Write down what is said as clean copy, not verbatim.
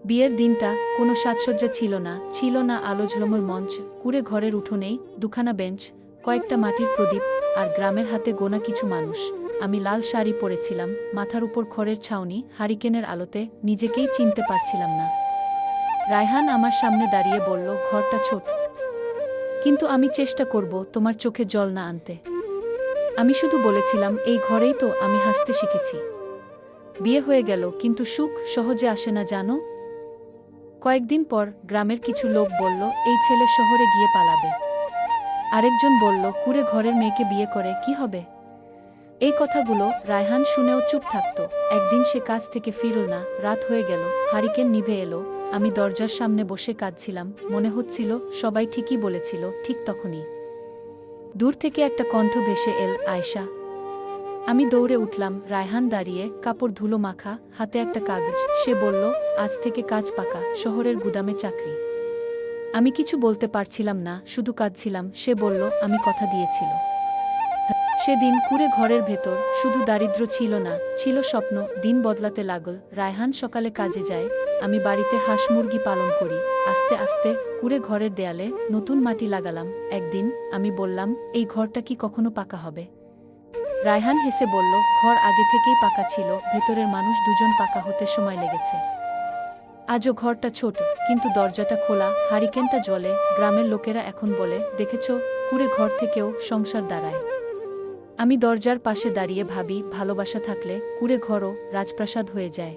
বিয়ের দিনটা কোনো সাজসজ্জা ছিল না আলো ঝলমল মঞ্চ, কুঁড়ে ঘরের উঠোনেই দুখানা বেঞ্চ, কয়েকটা মাটির প্রদীপ, আর গ্রামের হাতে গোনা কিছু মানুষ। আমি লাল শাড়ি পরেছিলাম, মাথার উপর খড়ের ছাউনি, হারিকেনের আলোতে নিজেকেই চিনতে পারছিলাম না। রায়হান আমার সামনে দাঁড়িয়ে বলল, ঘরটা ছোট, কিন্তু আমি চেষ্টা করব তোমার চোখে জল না আনতে। আমি শুধু বলেছিলাম, এই ঘরেই তো আমি হাসতে শিখেছি। বিয়ে হয়ে গেল, কিন্তু সুখ সহজে আসে না জানো। কয়েকদিন পর গ্রামের কিছু লোক বলল, এই ছেলে শহরে গিয়ে পালাবে। আরেকজন বলল, কুঁড়ে ঘরের মেয়েকে বিয়ে করে কি হবে। এই কথাগুলো রায়হান শুনেও চুপ থাকত। একদিন সে কাজ থেকে ফিরল না, রাত হয়ে গেল, হারিকেন নিভে এলো। আমি দরজার সামনে বসে কাঁদছিলাম, মনে হচ্ছিল সবাই ঠিকই বলেছিল। ঠিক তখনই দূর থেকে একটা কণ্ঠ ভেসে এল, আয়শা। আমি দৌড়ে উঠলাম। রায়হান দাঁড়িয়ে, কাপড় ধুলো মাখা, হাতে একটা কাগজ। সে বলল, আজ থেকে কাজ পাকা, শহরের গুদামে চাকরি। আমি কিছু বলতে পারছিলাম না, শুধু কাঁদছিলাম। সে বলল, আমি কথা দিয়েছিল। সেদিন কুঁড়ে ঘরের ভেতর শুধু দারিদ্র্য ছিল না, ছিল স্বপ্ন। দিন বদলাতে লাগল। রায়হান সকালে কাজে যায়, আমি বাড়িতে হাঁস মুরগি পালন করি। আস্তে আস্তে কুঁড়ে ঘরের দেয়ালে নতুন মাটি লাগালাম। একদিন আমি বললাম, এই ঘরটা কি কখনো পাকা হবে। রায়হান হেসে বলল, ঘর আগে থেকেই পাকা ছিল, ভেতরের মানুষ দুজন পাকা হতে সময় লেগেছে। আজও ঘরটা ছোট, কিন্তু দরজাটা খোলা, হারিকেনটা জ্বলে। গ্রামের লোকেরা এখন বলে, দেখেছ, কুঁড়ে ঘর থেকেও সংসার দাঁড়ায়। আমি দরজার পাশে দাঁড়িয়ে ভাবি, ভালোবাসা থাকলে কুঁড়ে ঘরও রাজপ্রাসাদ হয়ে যায়।